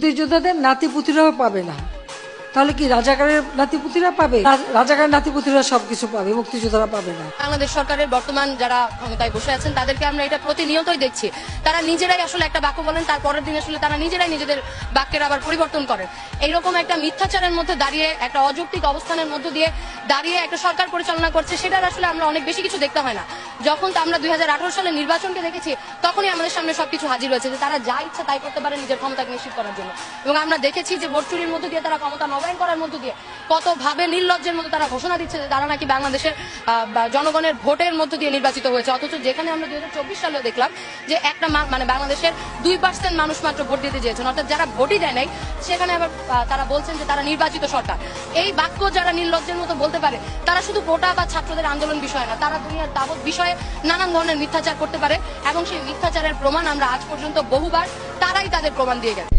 মুক্তিযোদ্ধাদের নাতিপুতিরাও পাবে না, তাহলে কি রাজাকারের নাতিপুতিরা পাবে? রাজাকারের নাতিপুতিরা সবকিছু পাবে, মুক্তিযোদ্ধারা পাবে না। বাংলাদেশ সরকারের বর্তমান যারা ক্ষমতায় বসে আছেন তাদেরকে আমরা এটা প্রতিনিয়তই দেখছি, তারা নিজেরাই আসলে একটা বাক্য বলেন, তার পরের দিন আসলে তারা নিজেরাই নিজেদের বাক্যের আবার পরিবর্তন করেন। এইরকম একটা মিথ্যাচারের মধ্যে দাঁড়িয়ে, একটা অযৌক্তিক অবস্থানের মধ্য দিয়ে দাঁড়িয়ে একটা সরকার পরিচালনা করছে, সেটার আসলে আমরা অনেক বেশি কিছু দেখতে হয় না। যখন আমরা 2018 সালের নির্বাচনকে দেখেছি, তখনই আমাদের সামনে সবকিছু হাজির হয়েছে যে তারা যা ইচ্ছা তাই করতে পারে নিজের ক্ষমতাকে নিশ্চিত করার জন্য। এবং আমরা দেখেছি যে ভোট চুরির মধ্য দিয়ে তারা ক্ষমতা নবায়ন করার মধ্য দিয়ে কতভাবে নির্লজ্জের মতো তারা ঘোষণা দিচ্ছে যে তারা নাকি বাংলাদেশের জনগণের ভোটের মধ্য দিয়ে নির্বাচিত হয়েছে, অথচ যেখানে আমরা 2024 সালেও দেখলাম যে একটা মানে বাংলাদেশের 2% মানুষ মাত্র ভোট দিতে চেয়েছেন, অর্থাৎ যারা ভোটই দেয় নাই সেখানে আবার তারা বলছেন যে তারা নির্বাচিত সরকার। এই বাক্য যারা নির্লজ্জের মতো বলতে পারে, তারা শুধু কোটা বা ছাত্রদের আন্দোলন বিষয় না, তারা দুনিয়ার তাবৎ বিষয়ে নানান ধরনের মিথ্যাচার করতে পারে, এবং সেই মিথ্যাচারের প্রমাণ আমরা আজ পর্যন্ত বহুবার তারাই তাদের প্রমাণ দিয়ে গেছে।